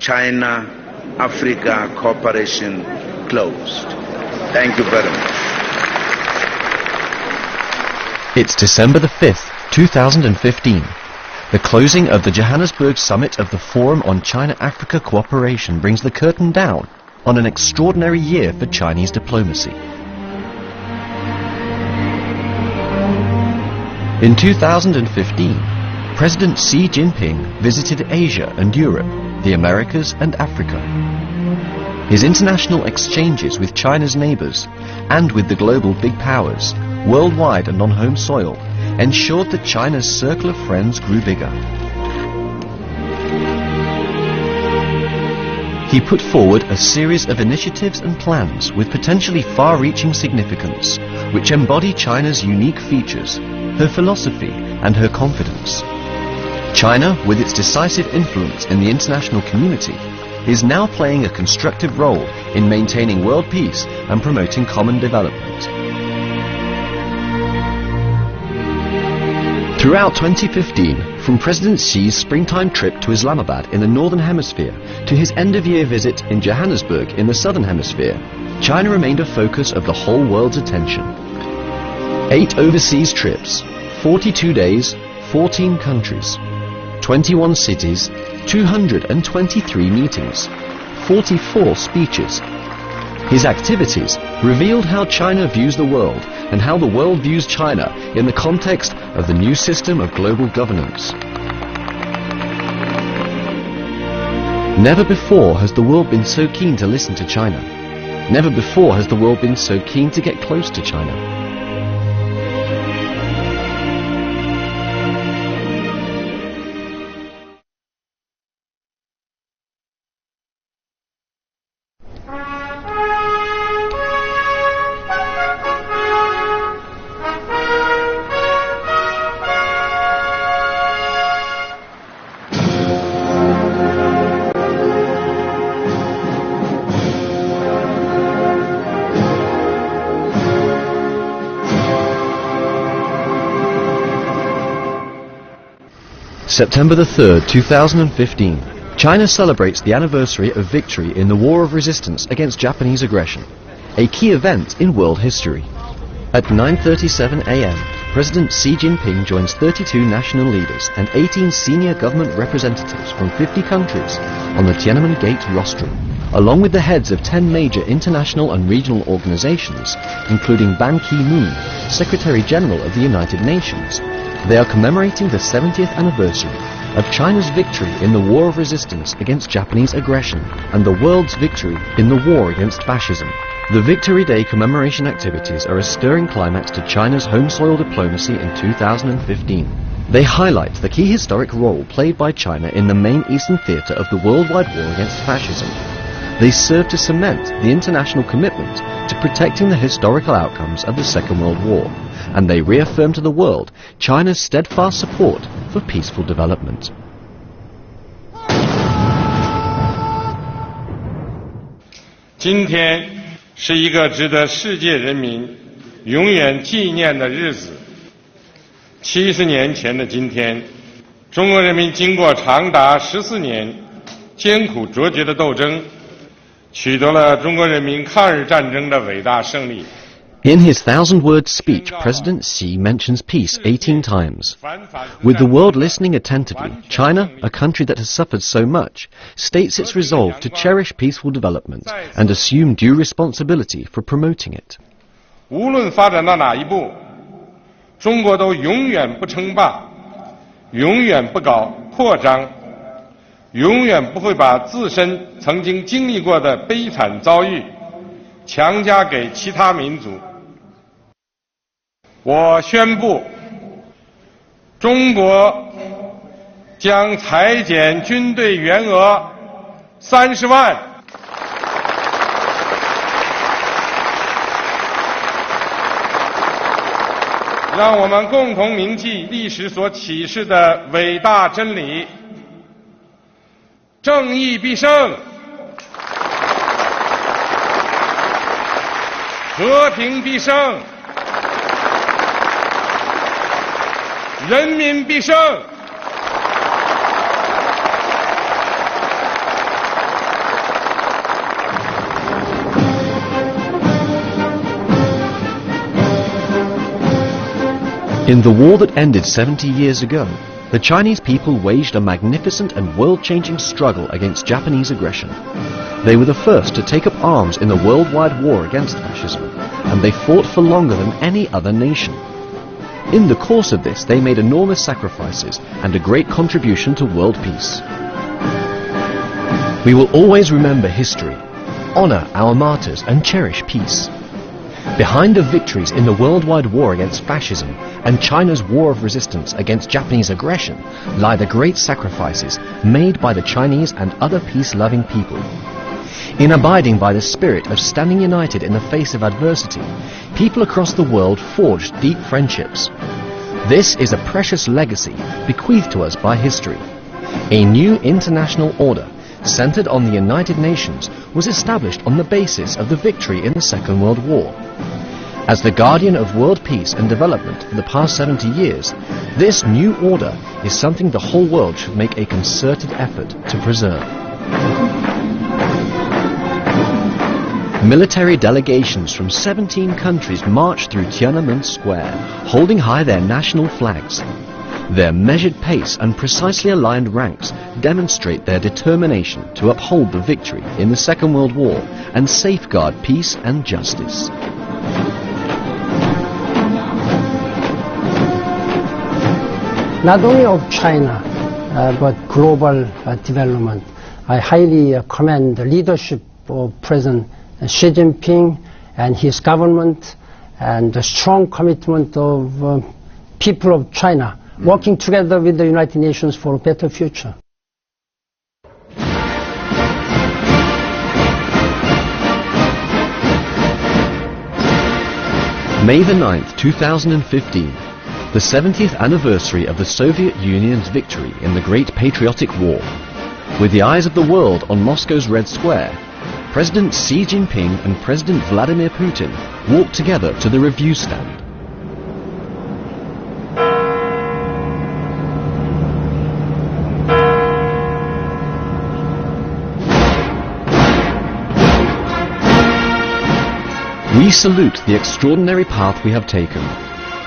China-Africa cooperation closed. Thank you very much. It's December the 5th, 2015. The closing of the Johannesburg summit of the Forum on China-Africa Cooperation brings the curtain down on an extraordinary year for Chinese diplomacy. In 2015, President Xi Jinping visited Asia and Europe, the Americas and Africa. His international exchanges with China's neighbors and with the global big powers, worldwide and on home soil, ensured that China's circle of friends grew bigger. He put forward a series of initiatives and plans with potentially far-reaching significance, which embody China's unique features, her philosophy and her confidence. China, with its decisive influence in the international community, is now playing a constructive role in maintaining world peace and promoting common development. Throughout 2015, from President Xi's springtime trip to Islamabad in the Northern Hemisphere to his end-of-year visit in Johannesburg in the Southern Hemisphere, China remained a focus of the whole world's attention. 8 overseas trips, 42 days, 14 countries, 21 cities, 223 meetings, 44 speeches. His activities revealed how China views the world and how the world views China in the context of the new system of global governance. Never before has the world been so keen to listen to China. Never before has the world been so keen to get close to China. September the 3rd, 2015. China celebrates the anniversary of victory in the War of Resistance against Japanese aggression, a key event in world history. At 9:37 a.m., President Xi Jinping joins 32 national leaders and 18 senior government representatives from 50 countries on the Tiananmen Gate rostrum, along with the heads of 10 major international and regional organizations, including Ban Ki-moon, Secretary General of the United Nations. They are commemorating the 70th anniversary of China's victory in the War of Resistance against Japanese aggression and the world's victory in the war against fascism. The Victory Day commemoration activities are a stirring climax to China's home soil diplomacy in 2015. They highlight the key historic role played by China in the main Eastern theatre of the worldwide war against fascism. They serve to cement the international commitment to protecting the historical outcomes of the Second World War, and they reaffirm to the world China's steadfast support for peaceful development. Today 是一个值得世界人民永远纪念的日子。70年前的今天，中国人民经过长达14年艰苦卓绝的斗争，取得了中国人民抗日战争的伟大胜利。In his 1,000-word speech, President Xi mentions peace 18 times. With the world listening attentively, China, a country that has suffered so much, states its resolve to cherish peaceful development and assume due responsibility for promoting it. 无论发展到哪一步，中国都永远不称霸，永远不搞扩张，永远不会把自身曾经经历过的悲惨遭遇强加给其他民族。我宣布，中国将裁减军队员额30万。让我们共同铭记历史所启示的伟大真理：正义必胜，和平必胜，人民必胜。In the war that ended 70 years ago, the Chinese people waged a magnificent and world-changing struggle against Japanese aggression. They were the first to take up arms in the worldwide war against fascism, and they fought for longer than any other nation. In the course of this, they made enormous sacrifices and a great contribution to world peace. We will always remember history, honor our martyrs, and cherish peace. Behind the victories in the worldwide war against fascism and China's war of resistance against Japanese aggression lie the great sacrifices made by the Chinese and other peace-loving people. In abiding by the spirit of standing united in the face of adversity, people across the world forged deep friendships. This is a precious legacy bequeathed to us by history. A new international order centered on the United Nations was established on the basis of the victory in the Second World War. As the guardian of world peace and development for the past 70 years, this new order is something the whole world should make a concerted effort to preserve. Military delegations from 17 countries marched through Tiananmen Square, holding high their national flags. Their measured pace and precisely aligned ranks demonstrate their determination to uphold the victory in the Second World War and safeguard peace and justice. Not only of China, but global development. I highly commend the leadership of President Xi Jinping and his government and the strong commitment of people of China working together with the United Nations for a better future. May the 9th, 2015, the 70th anniversary of the Soviet Union's victory in the Great Patriotic War. With the eyes of the world on Moscow's Red Square, President Xi Jinping and President Vladimir Putin walked together to the review stand. We salute the extraordinary path we have taken.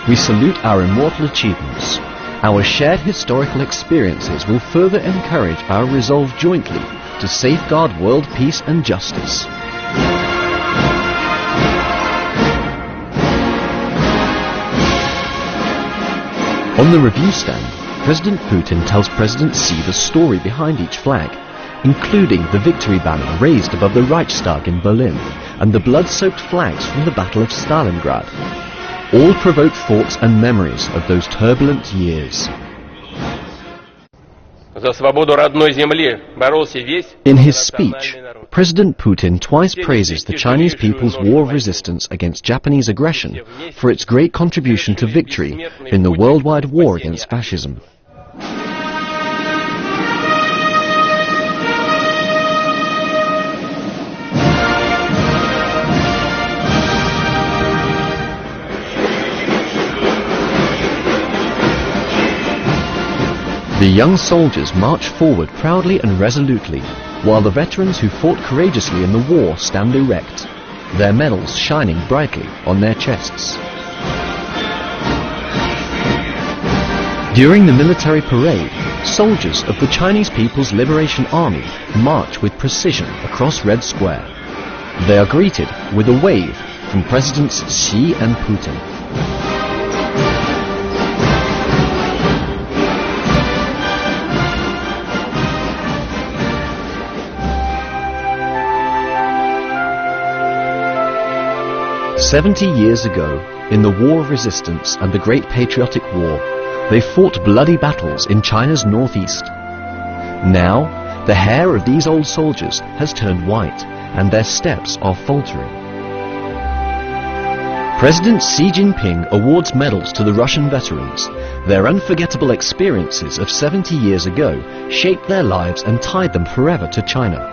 We salute our immortal achievements. Our shared historical experiences will further encourage our resolve jointly to safeguard world peace and justice. On the review stand, President Putin tells President Xi the story behind each flag, including the victory banner raised above the Reichstag in Berlin and the blood-soaked flags from the Battle of Stalingrad. All provoke thoughts and memories of those turbulent years. In his speech, President Putin twice praises the Chinese people's war of resistance against Japanese aggression for its great contribution to victory in the worldwide war against fascism. The young soldiers march forward proudly and resolutely, while the veterans who fought courageously in the war stand erect, their medals shining brightly on their chests. During the military parade, soldiers of the Chinese People's Liberation Army march with precision across Red Square. They are greeted with a wave from Presidents Xi and Putin. "70 years ago, in the War of Resistance and the Great Patriotic War, they fought bloody battles in China's northeast. Now, the hair of these old soldiers has turned white, and their steps are faltering." President Xi Jinping awards medals to the Russian veterans. Their unforgettable experiences of 70 years ago shaped their lives and tied them forever to China.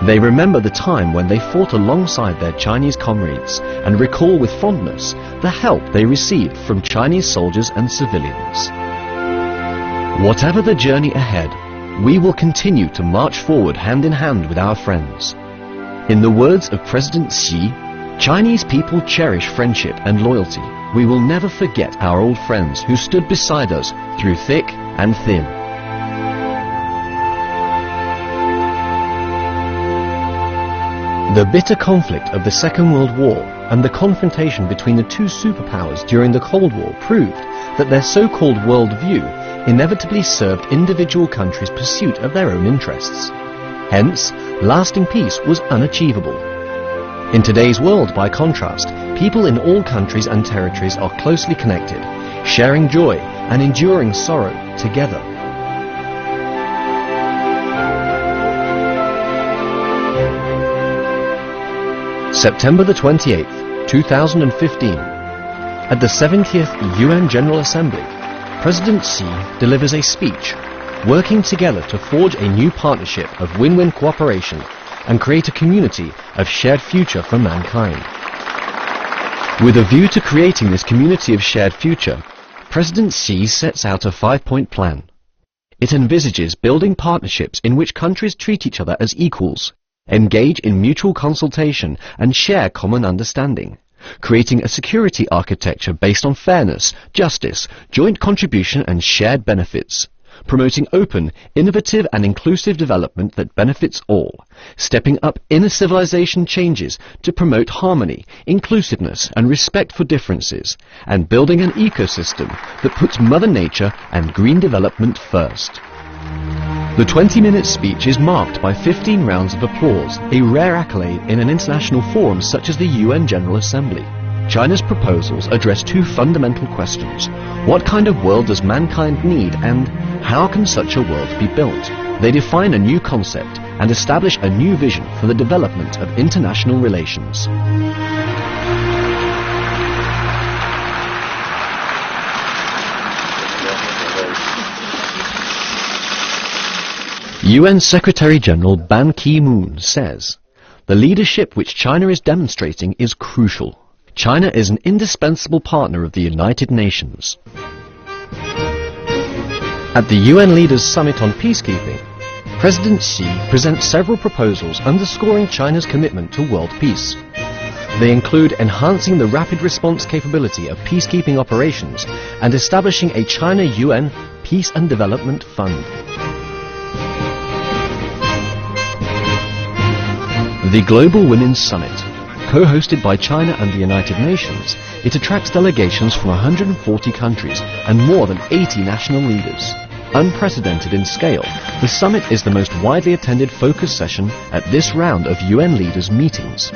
They remember the time when they fought alongside their Chinese comrades and recall with fondness the help they received from Chinese soldiers and civilians. Whatever the journey ahead, we will continue to march forward hand in hand with our friends. In the words of President Xi, Chinese people cherish friendship and loyalty. We will never forget our old friends who stood beside us through thick and thin. The bitter conflict of the Second World War and the confrontation between the two superpowers during the Cold War proved that their so-called world view inevitably served individual countries' pursuit of their own interests. Hence, lasting peace was unachievable. In today's world, by contrast, people in all countries and territories are closely connected, sharing joy and enduring sorrow together. September the 28th, 2015. At the 70th UN General Assembly, President Xi delivers a speech, working together to forge a new partnership of win-win cooperation and create a community of shared future for mankind. With a view to creating this community of shared future, President Xi sets out a 5-point plan. It envisages building partnerships in which countries treat each other as equals, engage in mutual consultation and share common understanding, creating a security architecture based on fairness, justice, joint contribution and shared benefits, promoting open, innovative and inclusive development that benefits all, stepping up inner civilization changes to promote harmony, inclusiveness and respect for differences, and building an ecosystem that puts Mother Nature and green development first. The 20-minute speech is marked by 15 rounds of applause, a rare accolade in an international forum such as the UN General Assembly. China's proposals address two fundamental questions. What kind of world does mankind need, and how can such a world be built? They define a new concept and establish a new vision for the development of international relations. UN Secretary-General Ban Ki-moon says, "The leadership which China is demonstrating is crucial. China is an indispensable partner of the United Nations." At the UN Leaders Summit on Peacekeeping, President Xi presents several proposals underscoring China's commitment to world peace. They include enhancing the rapid response capability of peacekeeping operations and establishing a China-UN Peace and Development Fund. The Global Women's Summit, co-hosted by China and the United Nations, it attracts delegations from 140 countries and more than 80 national leaders. Unprecedented in scale, the summit is the most widely attended focus session at this round of UN leaders' meetings.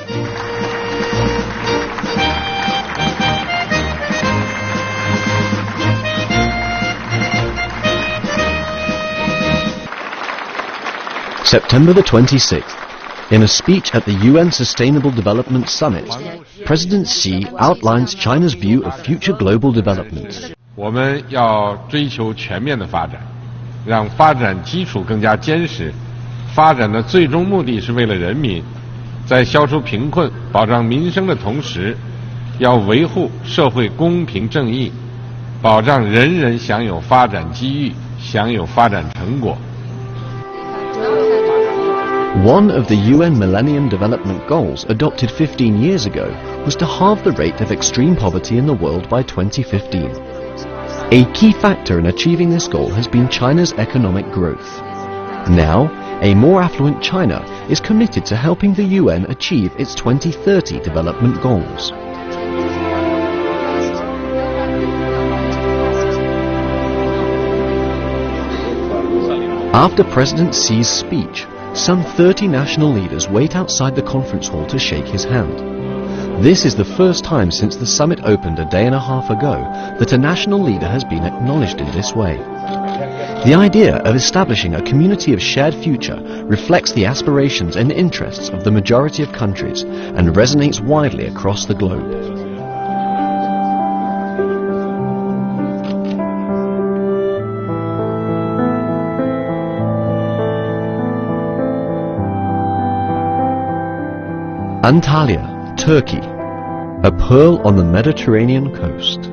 September the 26th. In a speech at the UN Sustainable Development Summit, President Xi outlines China's view of future global development. 我们要追求全面的发展，让发展基础更加坚实。发展的最终目的是为了人民，在消除贫困、保障民生的同时，要维护社会公平正义，保障人人享有发展机遇，享有发展成果。 One of the UN Millennium Development Goals adopted 15 years ago was to halve the rate of extreme poverty in the world by 2015. A key factor in achieving this goal has been China's economic growth. Now, a more affluent China is committed to helping the UN achieve its 2030 development goals. After President Xi's speech, some 30 national leaders wait outside the conference hall to shake his hand. This is the first time since the summit opened a day and a half ago that a national leader has been acknowledged in this way. The idea of establishing a community of shared future reflects the aspirations and interests of the majority of countries and resonates widely across the globe. Antalya, Turkey, a pearl on the Mediterranean coast.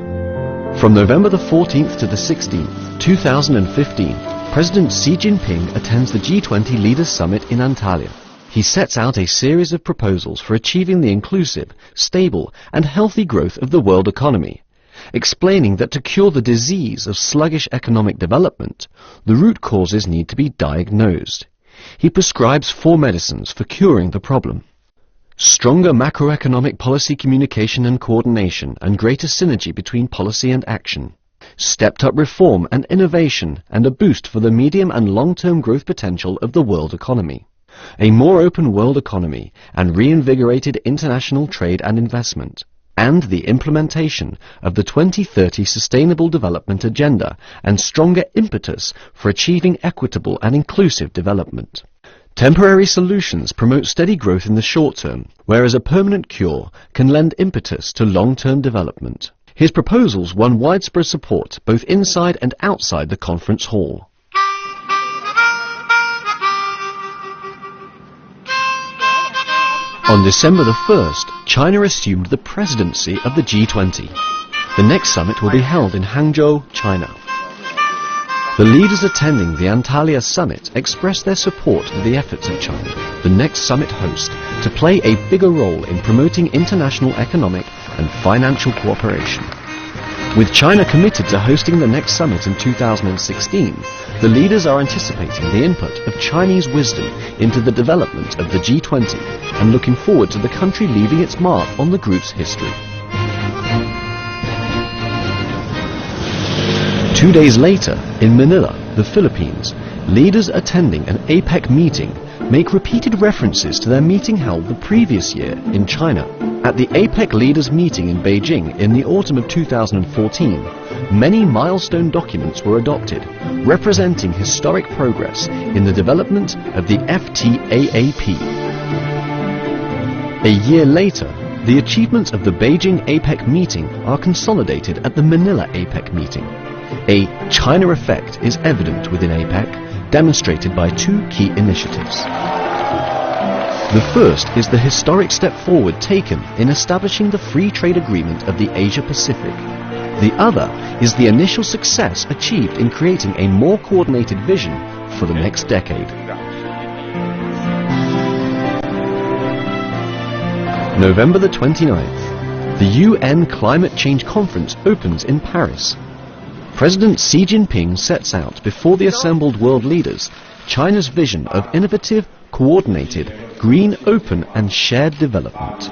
From November the 14th to the 16th, 2015, President Xi Jinping attends the G20 Leaders Summit in Antalya. He he sets out a series of proposals for achieving the inclusive, stable and healthy growth of the world economy, explaining that to cure the disease of sluggish economic development, the root causes need to be diagnosed. He prescribes 4 medicines for curing the problem: stronger macroeconomic policy communication and coordination and greater synergy between policy and action, stepped up reform and innovation and a boost for the medium and long-term growth potential of the world economy, a more open world economy and reinvigorated international trade and investment, and the implementation of the 2030 Sustainable Development Agenda and stronger impetus for achieving equitable and inclusive development. Temporary solutions promote steady growth in the short term, whereas a permanent cure can lend impetus to long-term development. His proposals won widespread support both inside and outside the conference hall. On December the 1st, China assumed the presidency of the G20. The next summit will be held in Hangzhou, China. The leaders attending the Antalya summit expressed their support for the efforts of China, the next summit host, to play a bigger role in promoting international economic and financial cooperation. With China committed to hosting the next summit in 2016, the leaders are anticipating the input of Chinese wisdom into the development of the G20 and looking forward to the country leaving its mark on the group's history. 2 days later, in Manila, the Philippines, leaders attending an APEC meeting make repeated references to their meeting held the previous year in China. At the APEC leaders meeting in Beijing in the autumn of 2014, many milestone documents were adopted, representing historic progress in the development of the FTAAP. A year later, the achievements of the Beijing APEC meeting are consolidated at the Manila APEC meeting. A China effect is evident within APEC, demonstrated by 2 key initiatives. The first is the historic step forward taken in establishing the free trade agreement of the Asia-Pacific. The other is the initial success achieved in creating a more coordinated vision for the next decade. November the 29th, the UN Climate Change Conference opens in Paris. President Xi Jinping sets out before the assembled world leaders China's vision of innovative, coordinated, green, open and shared development.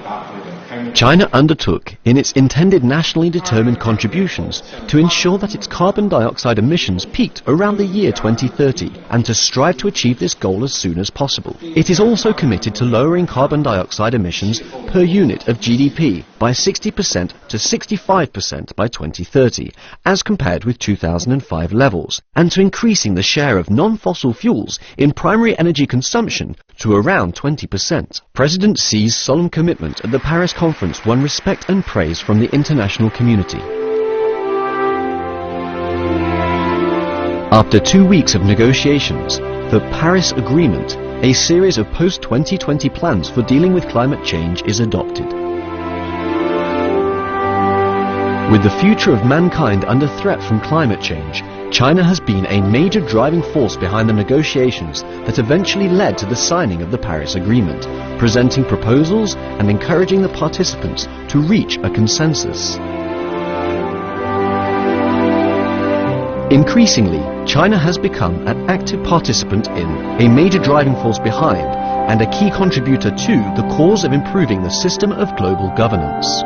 China undertook, in its intended nationally determined contributions, to ensure that its carbon dioxide emissions peaked around the year 2030 and to strive to achieve this goal as soon as possible. It is also committed to lowering carbon dioxide emissions per unit of GDP by 60% to 65% by 2030, as compared with 2005 levels, and to increasing the share of non-fossil fuels in primary energy consumption to around 20%. President Xi's solemn commitment at the Paris conference won respect and praise from the international community. After 2 weeks of negotiations, the Paris Agreement, a series of post-2020 plans for dealing with climate change, is adopted. With the future of mankind under threat from climate change, China has been a major driving force behind the negotiations that eventually led to the signing of the Paris Agreement, presenting proposals and encouraging the participants to reach a consensus. Increasingly, China has become an active participant in, a major driving force behind, and a key contributor to the cause of improving the system of global governance.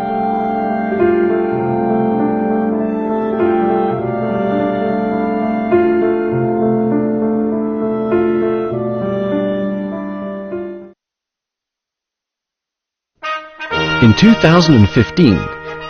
In 2015,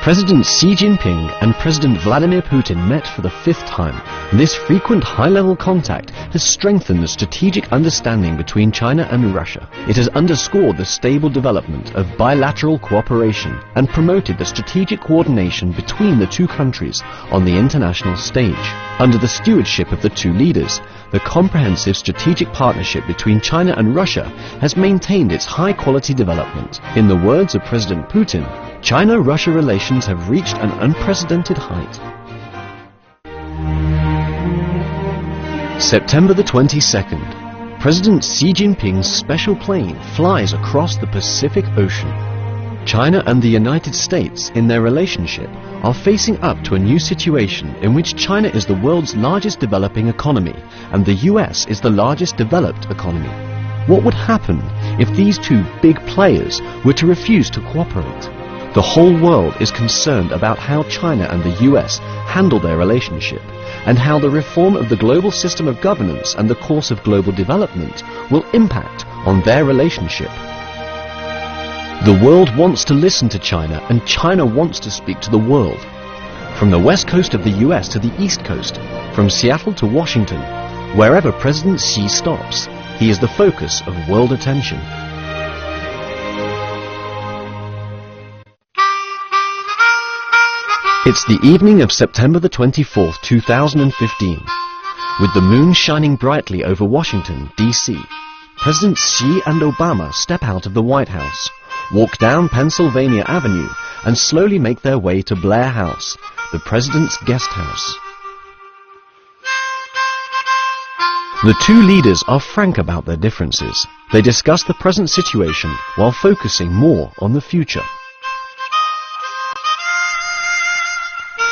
President Xi Jinping and President Vladimir Putin met for the 5th time. This frequent high-level contact has strengthened the strategic understanding between China and Russia. It has underscored the stable development of bilateral cooperation and promoted the strategic coordination between the two countries on the international stage. Under the stewardship of the two leaders, the comprehensive strategic partnership between China and Russia has maintained its high-quality development. In the words of President Putin, China-Russia relations have reached an unprecedented height. September the 22nd. President Xi Jinping's special plane flies across the Pacific Ocean. China and the United States, in their relationship, are facing up to a new situation in which China is the world's largest developing economy and the US is the largest developed economy. What would happen if these two big players were to refuse to cooperate? The whole world is concerned about how China and the US handle their relationship and how the reform of the global system of governance and the course of global development will impact on their relationship. The world wants to listen to China and China wants to speak to the world. From the west coast of the US to the east coast, from Seattle to Washington, wherever President Xi stops, he is the focus of world attention. It's the evening of September the 24th, 2015. With the moon shining brightly over Washington, D.C., President Xi and Obama step out of the White House, walk down Pennsylvania Avenue, and slowly make their way to Blair House, the President's guest house. The two leaders are frank about their differences. They discuss the present situation while focusing more on the future.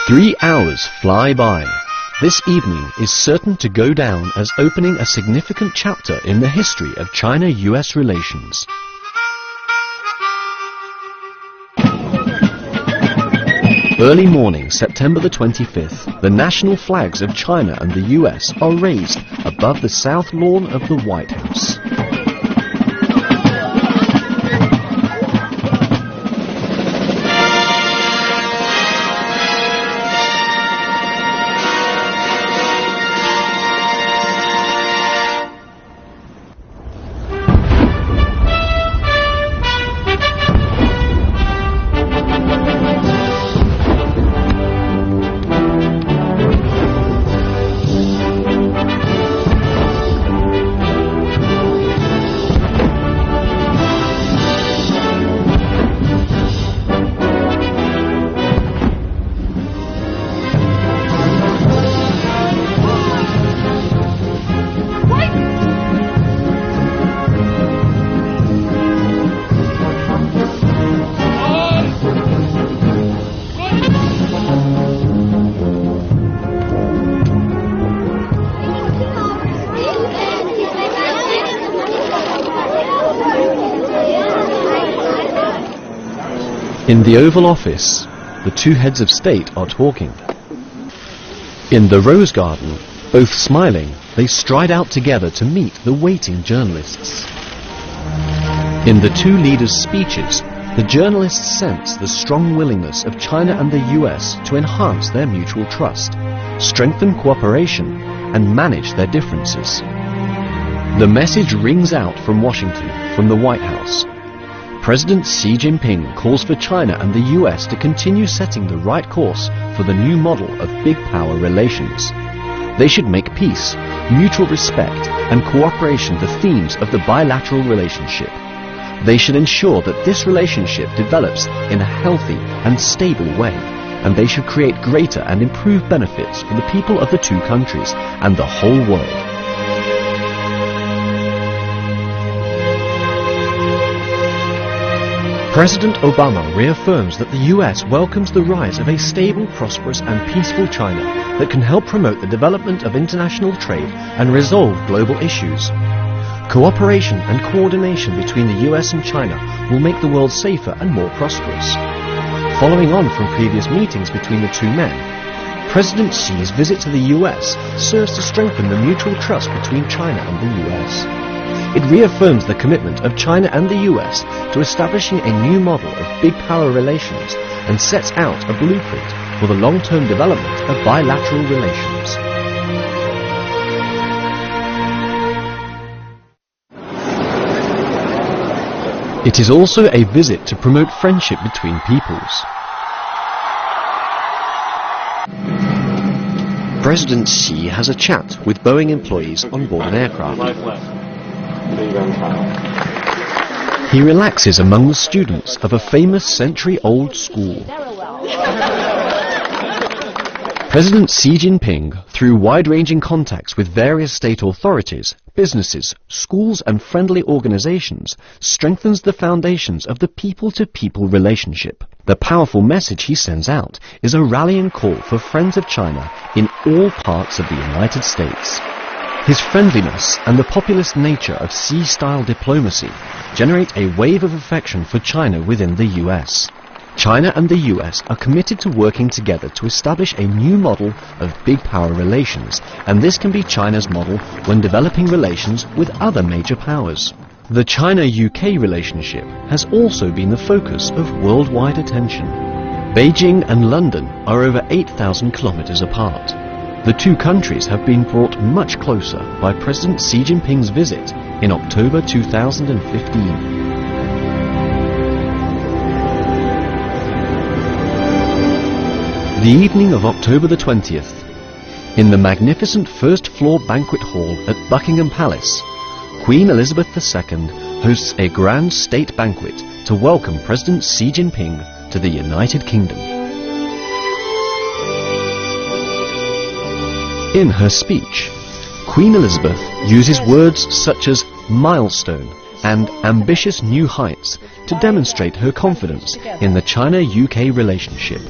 3 hours fly by. This evening is certain to go down as opening a significant chapter in the history of China-US relations. Early morning, September the 25th, the national flags of China and the US are raised above the south lawn of the White House. In the Oval Office, the two heads of state are talking. In the Rose Garden, both smiling, they stride out together to meet the waiting journalists. In the two leaders' speeches, the journalists sense the strong willingness of China and the US to enhance their mutual trust, strengthen cooperation, and manage their differences. The message rings out from Washington, from the White House. President Xi Jinping calls for China and the US to continue setting the right course for the new model of big power relations. They should make peace, mutual respect, and cooperation the themes of the bilateral relationship. They should ensure that this relationship develops in a healthy and stable way, and they should create greater and improved benefits for the people of the two countries and the whole world. President Obama reaffirms that the US welcomes the rise of a stable, prosperous and peaceful China that can help promote the development of international trade and resolve global issues. Cooperation and coordination between the US and China will make the world safer and more prosperous. Following on from previous meetings between the two men, President Xi's visit to the US serves to strengthen the mutual trust between China and the US. It reaffirms the commitment of China and the US to establishing a new model of big power relations and sets out a blueprint for the long-term development of bilateral relations. It is also a visit to promote friendship between peoples. President Xi has a chat with Boeing employees on board an aircraft. He relaxes among the students of a famous century-old school. President Xi Jinping, through wide-ranging contacts with various state authorities, businesses, schools and friendly organizations strengthens the foundations of the people-to-people relationship. The powerful message he sends out is a rallying call for friends of China in all parts of the United States. His friendliness and the populist nature of Xi-style diplomacy generate a wave of affection for China within the US. China and the US are committed to working together to establish a new model of big power relations, and this can be China's model when developing relations with other major powers. The China-UK relationship has also been the focus of worldwide attention. Beijing and London are over 8,000 kilometers apart. The two countries have been brought much closer by President Xi Jinping's visit in October 2015. The evening of October the 20th, in the magnificent first-floor banquet hall at Buckingham Palace, Queen Elizabeth II hosts a grand state banquet to welcome President Xi Jinping to the United Kingdom. In her speech, Queen Elizabeth uses words such as milestone and ambitious new heights to demonstrate her confidence in the China-UK relationship.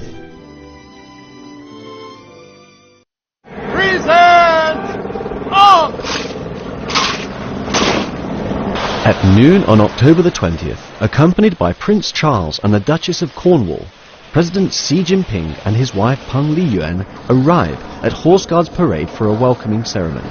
At noon on October the 20th, accompanied by Prince Charles and the Duchess of Cornwall, President Xi Jinping and his wife Peng Liyuan arrive at Horse Guards Parade for a welcoming ceremony.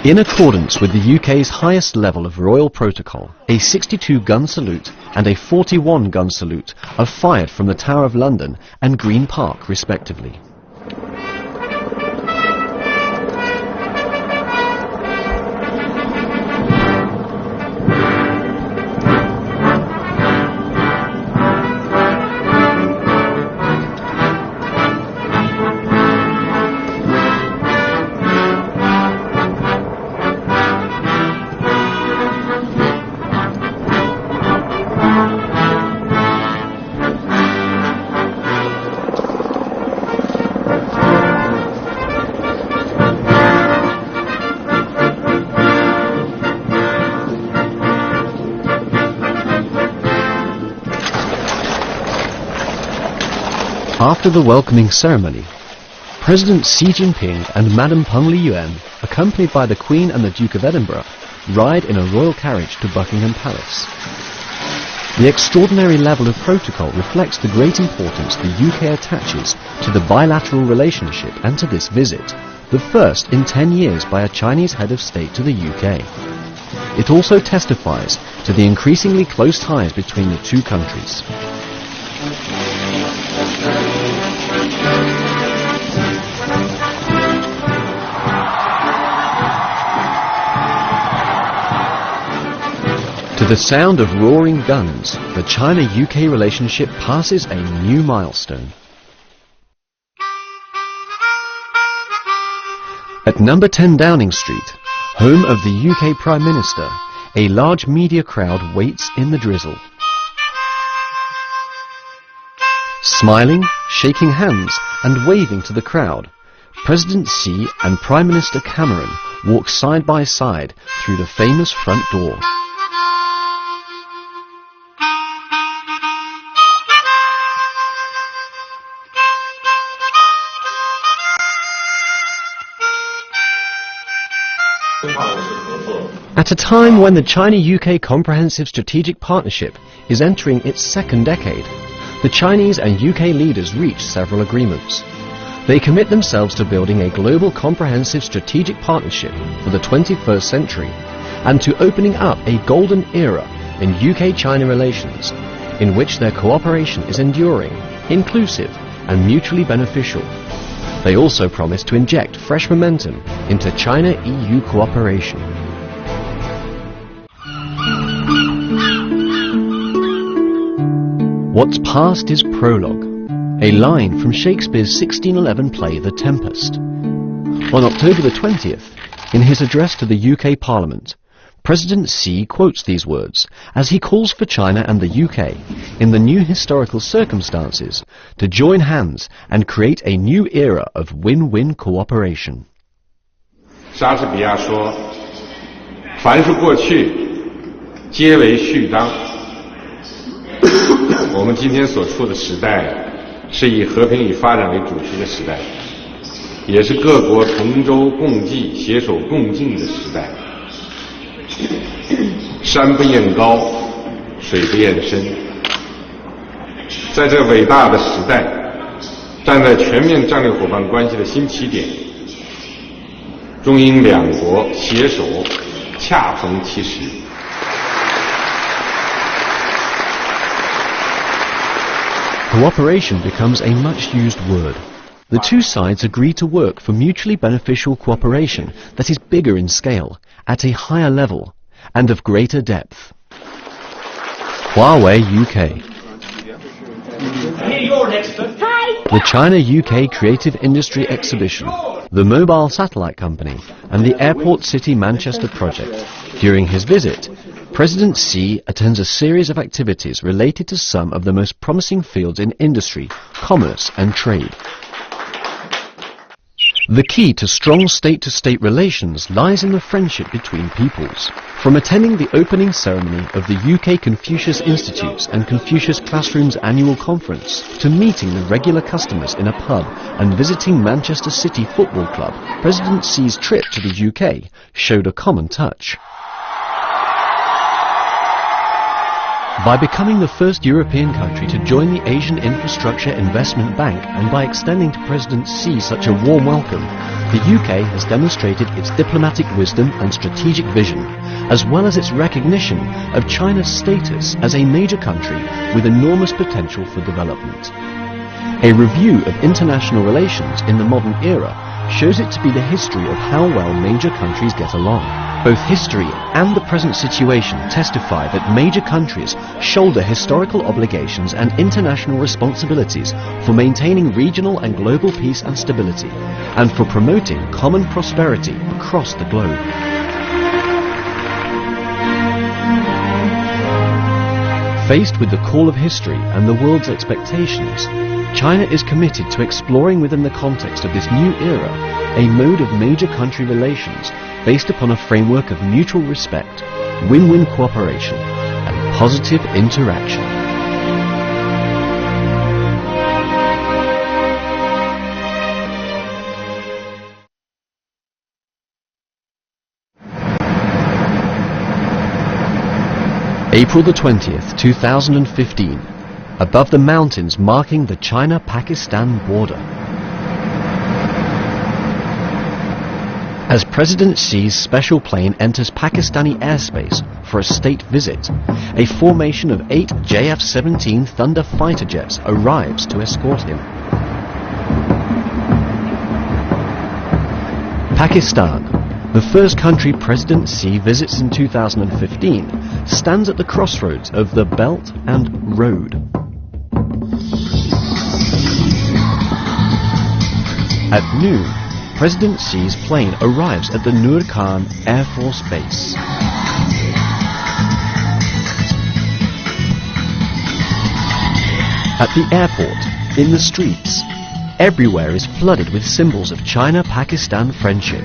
In accordance with the UK's highest level of royal protocol, a 62-gun salute and a 41-gun salute are fired from the Tower of London and Green Park, respectively. After the welcoming ceremony, President Xi Jinping and Madame Peng Liyuan, accompanied by the Queen and the Duke of Edinburgh, ride in a royal carriage to Buckingham Palace. The extraordinary level of protocol reflects the great importance the UK attaches to the bilateral relationship and to this visit, the first in 10 years by a Chinese head of state to the UK. It also testifies to the increasingly close ties between the two countries. To the sound of roaring guns, the China-UK relationship passes a new milestone. At number 10 Downing Street, home of the UK Prime Minister, a large media crowd waits in the drizzle. Smiling, shaking hands and waving to the crowd, President Xi and Prime Minister Cameron walk side by side through the famous front door. At a time when the China-UK Comprehensive Strategic Partnership is entering its second decade, the Chinese and UK leaders reach several agreements. They commit themselves to building a global comprehensive strategic partnership for the 21st century and to opening up a golden era in UK-China relations in which their cooperation is enduring, inclusive and mutually beneficial. They also promise to inject fresh momentum into China-EU cooperation. What's past is prologue, a line from Shakespeare's 1611 play The Tempest. On October the 20th, in his address to the UK Parliament, President Xi quotes these words as he calls for China and the UK, in the new historical circumstances, to join hands and create a new era of win-win cooperation. 莎士比亚说：“凡是过去，皆为序章。”我们今天所处的时代，是以和平与发展为主题的时代，也是各国同舟共济、携手共进的时代。山不厌高，水不厌深。在这伟大的时代，站在全面战略伙伴关系的新起点，中英两国携手，恰逢其时。Cooperation becomes a much-used word. The two sides agree to work for mutually beneficial cooperation that is bigger in scale, at a higher level, and of greater depth. Huawei UK. The China-UK Creative Industry Exhibition, the mobile satellite company, and the Airport City Manchester project. During his visit, President Xi attends a series of activities related to some of the most promising fields in industry, commerce and trade. The key to strong state-to-state relations lies in the friendship between peoples. From attending the opening ceremony of the UK Confucius Institute's and Confucius Classroom's annual conference, to meeting the regular customers in a pub and visiting Manchester City Football Club, President Xi's trip to the UK showed a common touch. By becoming the first European country to join the Asian Infrastructure Investment Bank and by extending to President Xi such a warm welcome, the UK has demonstrated its diplomatic wisdom and strategic vision, as well as its recognition of China's status as a major country with enormous potential for development. A review of international relations in the modern era shows it to be the history of how well major countries get along. Both history and the present situation testify that major countries shoulder historical obligations and international responsibilities for maintaining regional and global peace and stability, and for promoting common prosperity across the globe. Faced with the call of history and the world's expectations, China is committed to exploring within the context of this new era a mode of major country relations based upon a framework of mutual respect, win-win cooperation, and positive interaction. April the 20th, 2015, above the mountains marking the China-Pakistan border. As President Xi's special plane enters Pakistani airspace for a state visit, a formation of 8 JF-17 Thunder fighter jets arrives to escort him. Pakistan, the first country President Xi visits in 2015, stands at the crossroads of the Belt and Road. At noon, President Xi's plane arrives at the Nur Khan Air Force Base. At the airport, in the streets, everywhere is flooded with symbols of China-Pakistan friendship.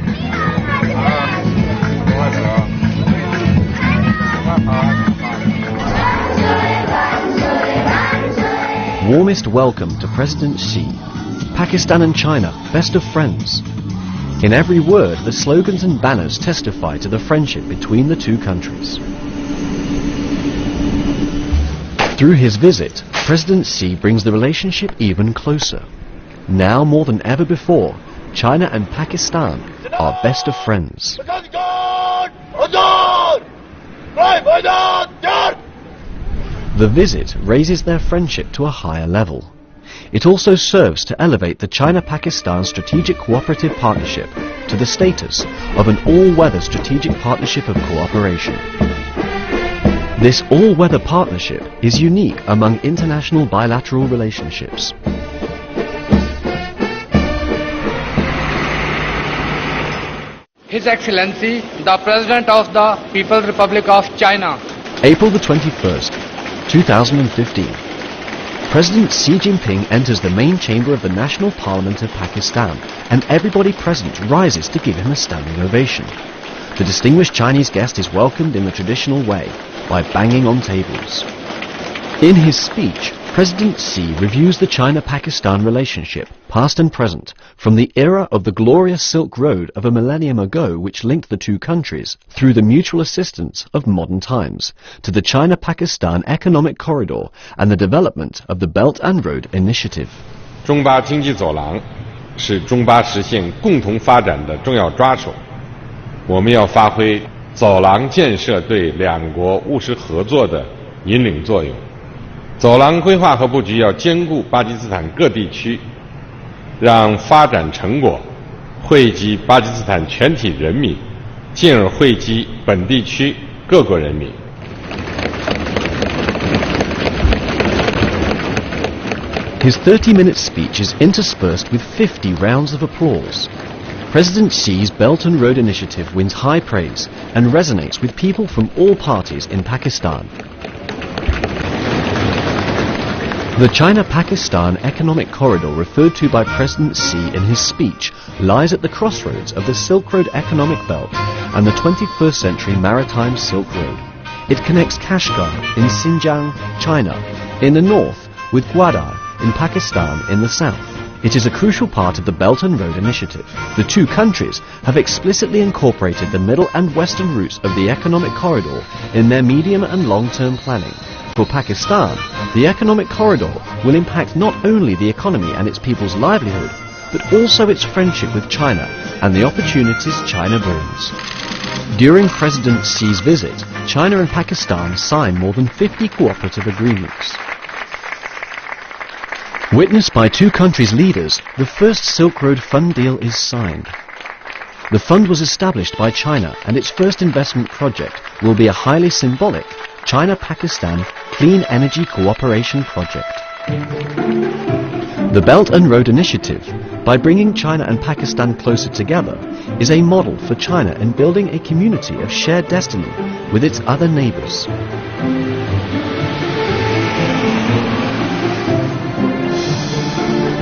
Warmest welcome to President Xi. Pakistan and China, best of friends. In every word, the slogans and banners testify to the friendship between the two countries. Through his visit, President Xi brings the relationship even closer. Now more than ever before, China and Pakistan are best of friends. The visit raises their friendship to a higher level. It also serves to elevate the China-Pakistan Strategic Cooperative Partnership to the status of an all-weather strategic partnership of cooperation. This all-weather partnership is unique among international bilateral relationships. His Excellency, the President of the People's Republic of China. April the 21st, 2015. President Xi Jinping enters the main chamber of the National Parliament of Pakistan, and everybody present rises to give him a standing ovation. The distinguished Chinese guest is welcomed in the traditional way, by banging on tables. In his speech, President Xi reviews the China-Pakistan relationship, past and present, from the era of the glorious Silk Road of a millennium ago which linked the two countries, through the mutual assistance of modern times, to the China-Pakistan Economic Corridor and the development of the Belt and Road Initiative. 中巴经济走廊是中巴实现共同发展的重要抓手，我们要发挥走廊建设对两国务实合作的引领作用。走廊规划和布局要兼顾巴基斯坦各地区，让发展成果惠及巴基斯坦全体人民，进而惠及本地区各国人民。His 30-minute speech is interspersed with 50 rounds of applause. President Xi's Belt and Road Initiative wins high praise and resonates with people from all parties in Pakistan. The China-Pakistan Economic Corridor referred to by President Xi in his speech lies at the crossroads of the Silk Road Economic Belt and the 21st century Maritime Silk Road. It connects Kashgar in Xinjiang, China, in the north with Gwadar in Pakistan in the south. It is a crucial part of the Belt and Road Initiative. The two countries have explicitly incorporated the middle and western routes of the economic corridor in their medium and long-term planning. For Pakistan, the economic corridor will impact not only the economy and its people's livelihood, but also its friendship with China and the opportunities China brings. During President Xi's visit, China and Pakistan signed more than 50 cooperative agreements. Witnessed by two countries' leaders, the first Silk Road Fund deal is signed. The fund was established by China, and its first investment project will be a highly symbolic China-Pakistan Clean Energy Cooperation Project. The Belt and Road Initiative, by bringing China and Pakistan closer together, is a model for China in building a community of shared destiny with its other neighbors.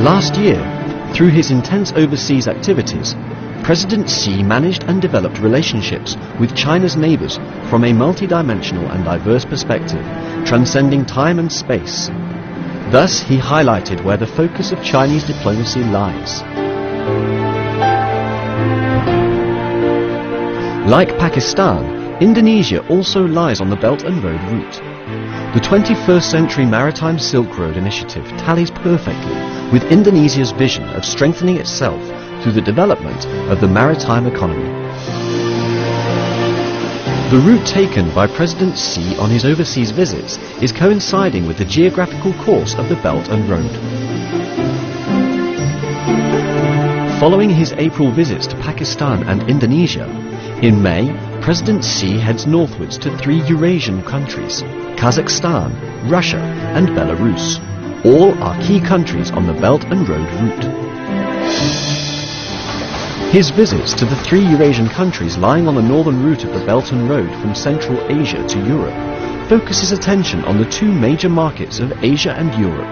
Last year, through his intense overseas activities, President Xi managed and developed relationships with China's neighbors from a multidimensional and diverse perspective, transcending time and space. Thus, he highlighted where the focus of Chinese diplomacy lies. Like Pakistan, Indonesia also lies on the Belt and Road route. The 21st Century Maritime Silk Road Initiative tallies perfectly with Indonesia's vision of strengthening itself through the development of the maritime economy. The route taken by President Xi on his overseas visits is coinciding with the geographical course of the Belt and Road. Following his April visits to Pakistan and Indonesia, in May, President Xi heads northwards to 3 Eurasian countries, Kazakhstan, Russia and Belarus. All are key countries on the Belt and Road route. His visits to the 3 Eurasian countries lying on the northern route of the Belt and Road from Central Asia to Europe focuses attention on the 2 major markets of Asia and Europe.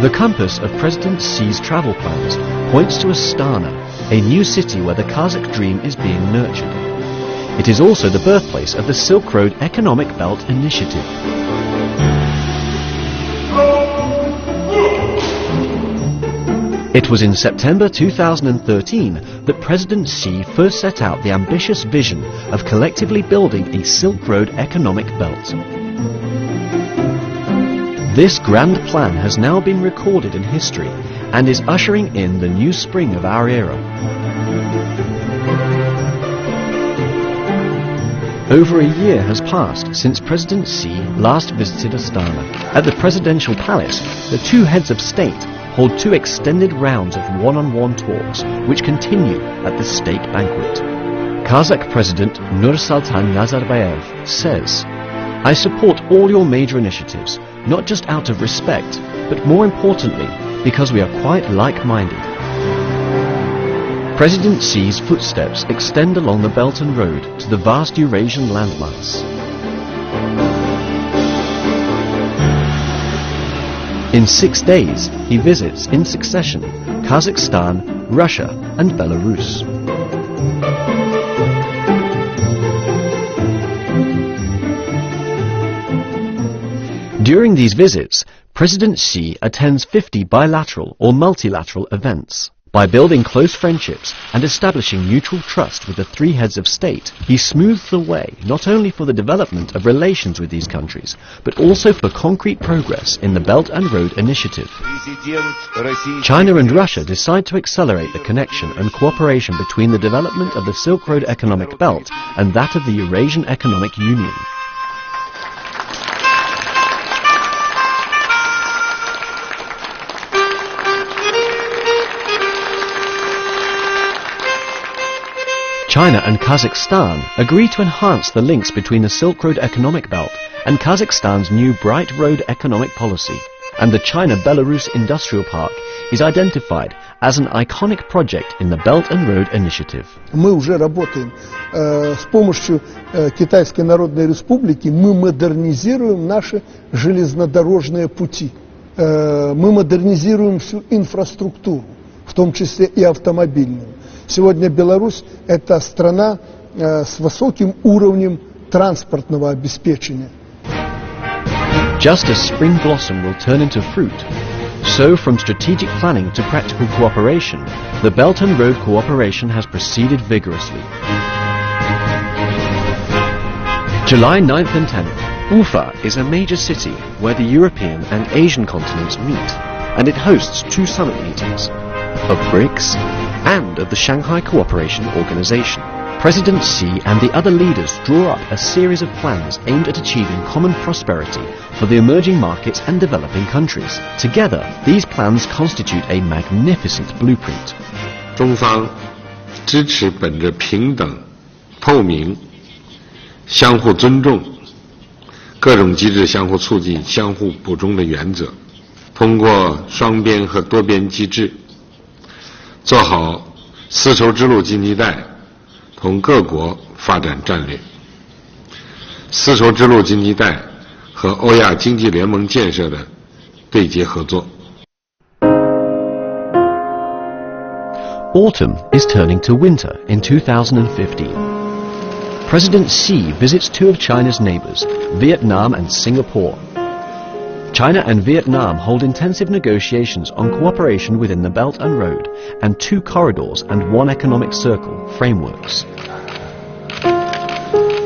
The compass of President Xi's travel plans points to Astana, a new city where the Kazakh dream is being nurtured. It is also the birthplace of the Silk Road Economic Belt Initiative. It was in September 2013 that President Xi first set out the ambitious vision of collectively building a Silk Road economic belt. This grand plan has now been recorded in history and is ushering in the new spring of our era. Over a year has passed since President Xi last visited Astana. At the presidential palace, the 2 heads of state hold 2 extended rounds of one-on-one talks, which continue at the state banquet. Kazakh President Nursultan Nazarbayev says, "I support all your major initiatives, not just out of respect, but more importantly, because we are quite like-minded. President Xi's footsteps extend along the Belt and Road to the vast Eurasian landmass. In 6 days, he visits in succession Kazakhstan, Russia and Belarus. During these visits, President Xi attends 50 bilateral or multilateral events. By building close friendships and establishing mutual trust with the three heads of state, he smooths the way not only for the development of relations with these countries, but also for concrete progress in the Belt and Road Initiative. China and Russia decide to accelerate the connection and cooperation between the development of the Silk Road Economic Belt and that of the Eurasian Economic Union. China and Kazakhstan agree to enhance the links between the Silk Road Economic Belt and Kazakhstan's new Bright Road economic policy, and the China-Belarus Industrial Park is identified as an iconic project in the Belt and Road Initiative. Мы уже работаем с помощью Китайской Народной Республики, мы модернизируем наши железнодорожные пути, мы модернизируем всю инфраструктуру, в том числе и автомобильную. Сегодня Беларусь – это страна с высоким уровнем транспортного обеспечения. Just as spring blossom will turn into fruit, so from strategic planning to practical cooperation, the Belt and Road cooperation has proceeded vigorously. July 9th and 10th, Ufa is a major city where the European and Asian continents meet, and it hosts 2 summit meetings of BRICS and of the Shanghai Cooperation Organization. President Xi and the other leaders draw up a series of plans aimed at achieving common prosperity for the emerging markets and developing countries. Together, these plans constitute a magnificent blueprint. 中方支持本着平等、透明、相互尊重、各种机制相互促进、相互补充的原则，通过双边和多边机制，做好丝绸之路经济带同各国发展战略，丝绸之路经济带和欧亚经济联盟建设的对接合作。Autumn is turning to winter in 2015. President Xi visits 2 of China's neighbors, Vietnam and Singapore. China and Vietnam hold intensive negotiations on cooperation within the Belt and Road and 2 corridors and 1 economic circle frameworks.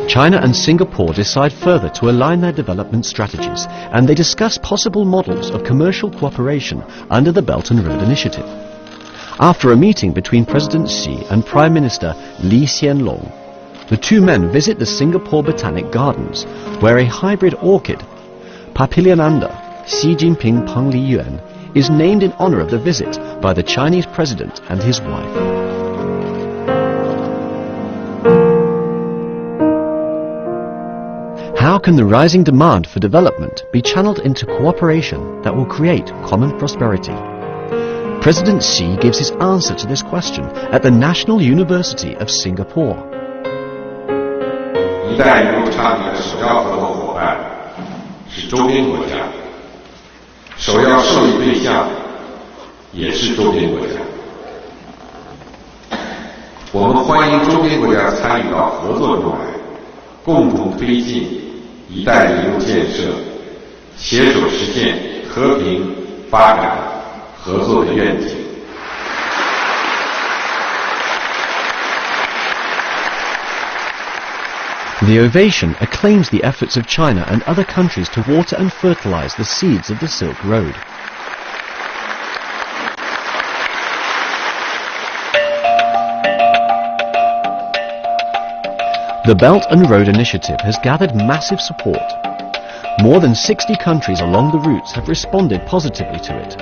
China and Singapore decide further to align their development strategies, and they discuss possible models of commercial cooperation under the Belt and Road Initiative. After a meeting between President Xi and Prime Minister Lee Hsien Loong, the 2 men visit the Singapore Botanic Gardens, where a hybrid orchid, Papilionanda Xi Jinping Peng Li Yuan, is named in honor of the visit by the Chinese president and his wife. How can the rising demand for development be channeled into cooperation that will create common prosperity? President Xi gives his answer to this question at the National University of Singapore. 一带一路倡议的首要合作伙伴是周边国家，首要受益对象也是周边国家。我们欢迎周边国家参与到合作中来，共同推进“一带一路”建设，携手实现和平、发展、合作的愿景。The ovation acclaims the efforts of China and other countries to water and fertilize the seeds of the Silk Road. The Belt and Road Initiative has gathered massive support. More than 60 countries along the routes have responded positively to it.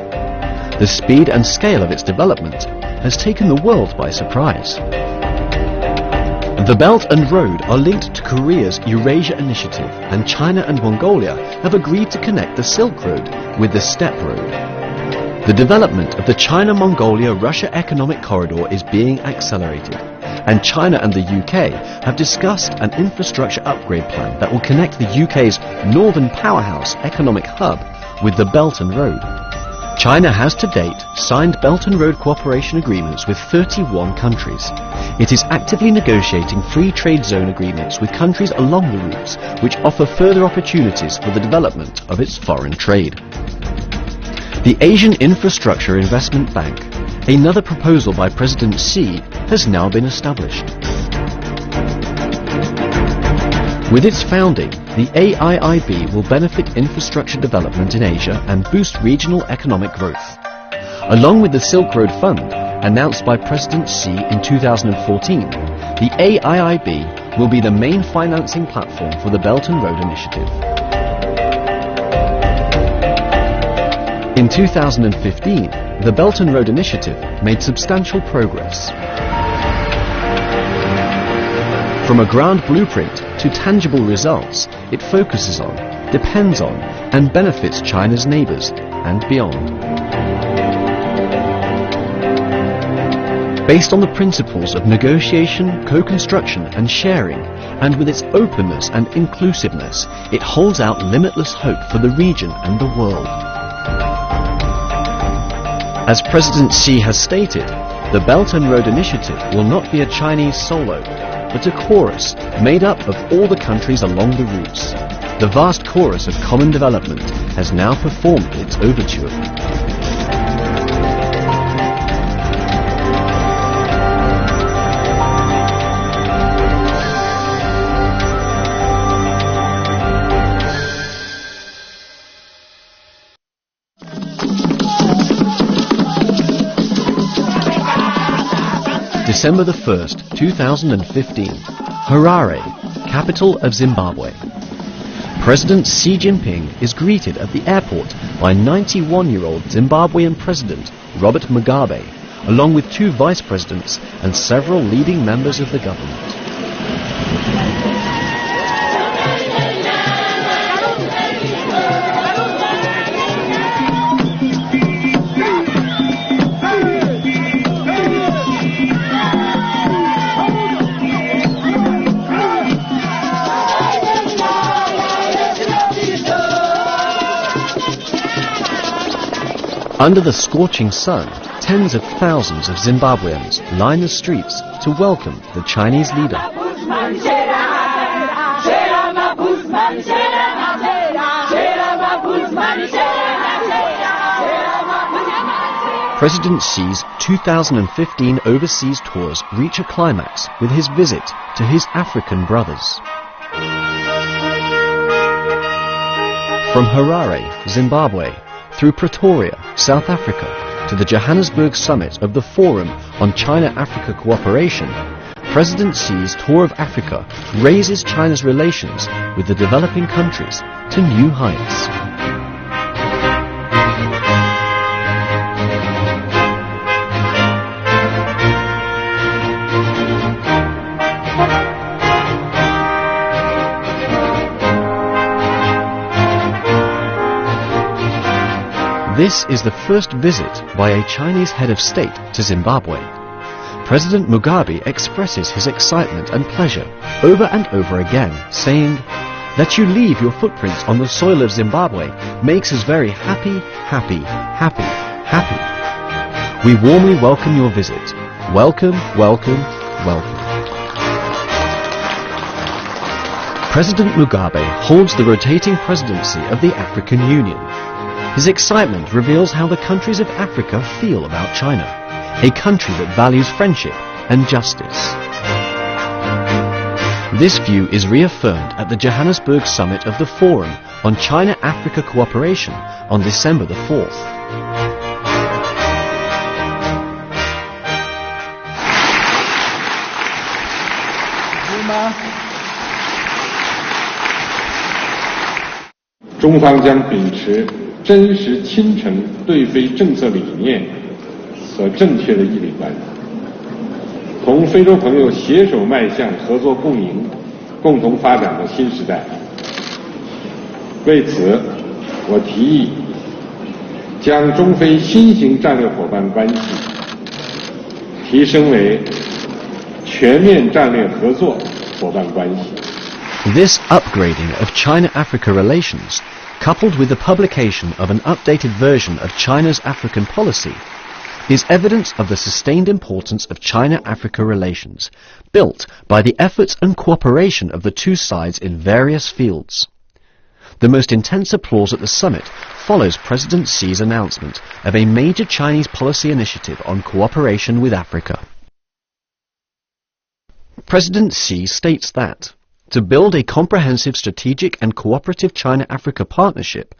The speed and scale of its development has taken the world by surprise. The Belt and Road are linked to Korea's Eurasia Initiative, and China and Mongolia have agreed to connect the Silk Road with the Steppe Road. The development of the China-Mongolia-Russia economic corridor is being accelerated, and China and the UK have discussed an infrastructure upgrade plan that will connect the UK's northern powerhouse economic hub with the Belt and Road. China has to date signed Belt and Road cooperation agreements with 31 countries. It is actively negotiating free trade zone agreements with countries along the routes, which offer further opportunities for the development of its foreign trade. The Asian Infrastructure Investment Bank, another proposal by President Xi, has now been established. With its founding, the AIIB will benefit infrastructure development in Asia and boost regional economic growth. Along with the Silk Road Fund, announced by President Xi in 2014, the AIIB will be the main financing platform for the Belt and Road Initiative. In 2015, the Belt and Road Initiative made substantial progress. From a grand blueprint to tangible results, it focuses on, depends on, and benefits China's neighbors and beyond. Based on the principles of negotiation, co-construction and sharing, and with its openness and inclusiveness, it holds out limitless hope for the region and the world. As President Xi has stated, the Belt and Road Initiative will not be a Chinese solo, but a chorus made up of all the countries along the routes. The vast chorus of common development has now performed its overture. December the 1st, 2015, Harare, capital of Zimbabwe. President Xi Jinping is greeted at the airport by 91-year-old Zimbabwean President Robert Mugabe, along with 2 vice presidents and several leading members of the government. Under the scorching sun, tens of thousands of Zimbabweans line the streets to welcome the Chinese leader. President Xi's 2015 overseas tours reach a climax with his visit to his African brothers. From Harare, Zimbabwe, through Pretoria, South Africa, to the Johannesburg summit of the Forum on China-Africa Cooperation, President Xi's tour of Africa raises China's relations with the developing countries to new heights. This is the first visit by a Chinese head of state to Zimbabwe. President Mugabe expresses his excitement and pleasure over and over again, saying, "That you leave your footprints on the soil of Zimbabwe makes us very happy, happy, happy, happy. We warmly welcome your visit. Welcome, welcome, welcome." President Mugabe holds the rotating presidency of the African Union. His excitement reveals how the countries of Africa feel about China, a country that values friendship and justice. This view is reaffirmed at the Johannesburg summit of the Forum on China-Africa Cooperation on December the 4th.中方将秉持真实亲诚对非政策理念和正确的义理观，同非洲朋友携手迈向合作共赢、共同发展的新时代。为此，我提议将中非新型战略伙伴关系提升为全面战略合作伙伴关系。 This upgrading of China-Africa relations, coupled with the publication of an updated version of China's African policy, is evidence of the sustained importance of China-Africa relations, built by the efforts and cooperation of the two sides in various fields. The most intense applause at the summit follows President Xi's announcement of a major Chinese policy initiative on cooperation with Africa. President Xi states that, to build a comprehensive strategic and cooperative China-Africa partnership,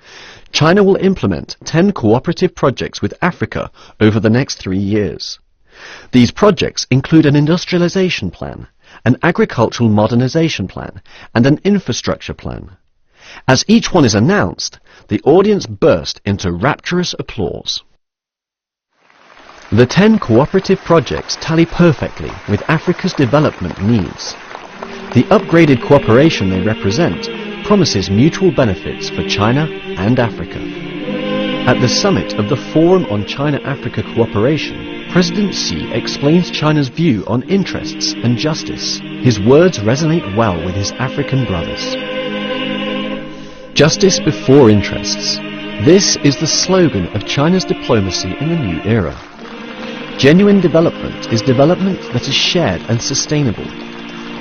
China will implement 10 cooperative projects with Africa over the next 3 years. These projects include an industrialization plan, an agricultural modernization plan, and an infrastructure plan. As each one is announced, the audience burst into rapturous applause. The 10 cooperative projects tally perfectly with Africa's development needs. The upgraded cooperation they represent promises mutual benefits for China and Africa. At the summit of the Forum on China-Africa Cooperation, President Xi explains China's view on interests and justice. His words resonate well with his African brothers. Justice before interests. This is the slogan of China's diplomacy in the new era. Genuine development is development that is shared and sustainable.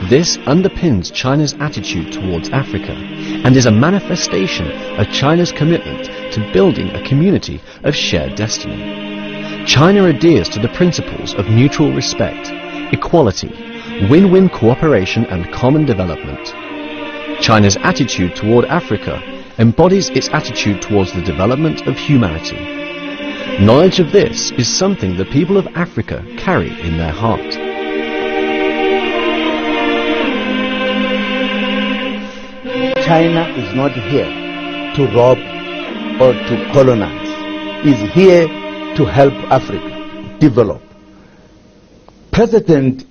This underpins China's attitude towards Africa and is a manifestation of China's commitment to building a community of shared destiny. China adheres to the principles of mutual respect, equality, win-win cooperation and common development. China's attitude toward Africa embodies its attitude towards the development of humanity. Knowledge of this is something the people of Africa carry in their heart. China is not here to rob or to colonize. It's here to help Africa develop. President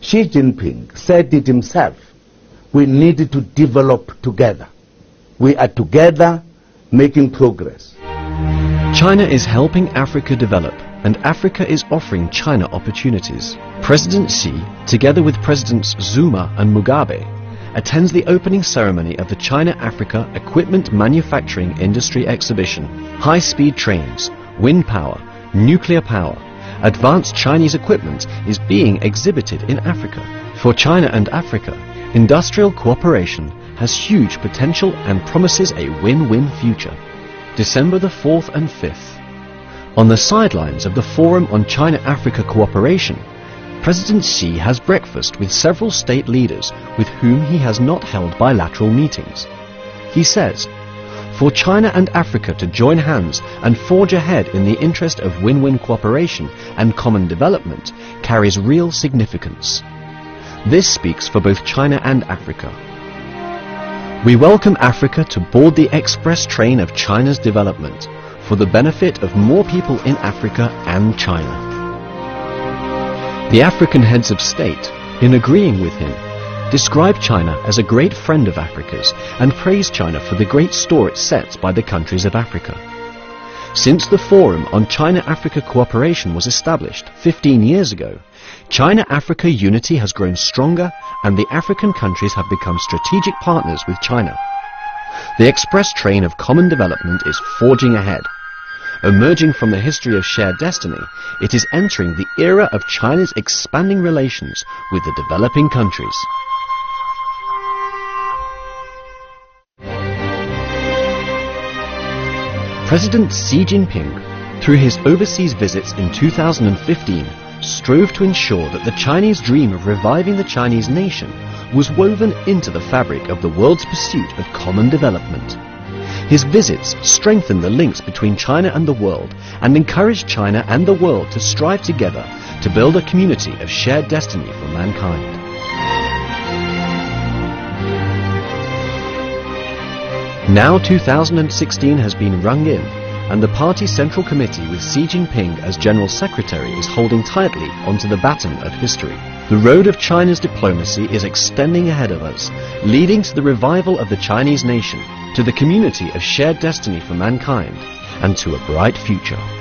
Xi Jinping said it himself. We need to develop together. We are together making progress. China is helping Africa develop, and Africa is offering China opportunities. President Xi, together with Presidents Zuma and Mugabe, attends the opening ceremony of the China-Africa Equipment Manufacturing Industry Exhibition. High-speed trains, wind power, nuclear power, advanced Chinese equipment is being exhibited in Africa. For China and Africa, industrial cooperation has huge potential and promises a win-win future. December the 4th and 5th. On the sidelines of the Forum on China-Africa Cooperation, President Xi has breakfast with several state leaders with whom he has not held bilateral meetings. He says, for China and Africa to join hands and forge ahead in the interest of win-win cooperation and common development carries real significance. This speaks for both China and Africa. We welcome Africa to board the express train of China's development for the benefit of more people in Africa and China. The African heads of state, in agreeing with him, describe China as a great friend of Africa's and praise China for the great store it sets by the countries of Africa. Since the Forum on China-Africa Cooperation was established 15 years ago, China-Africa unity has grown stronger and the African countries have become strategic partners with China. The express train of common development is forging ahead. Emerging from the history of shared destiny, it is entering the era of China's expanding relations with the developing countries. President Xi Jinping, through his overseas visits in 2015, strove to ensure that the Chinese dream of reviving the Chinese nation was woven into the fabric of the world's pursuit of common development. His visits strengthened the links between China and the world and encouraged China and the world to strive together to build a community of shared destiny for mankind. Now 2016 has been rung in, and the party Central Committee with Xi Jinping as General Secretary is holding tightly onto the baton of history. The road of China's diplomacy is extending ahead of us, leading to the revival of the Chinese nation, to the community of shared destiny for mankind, and to a bright future.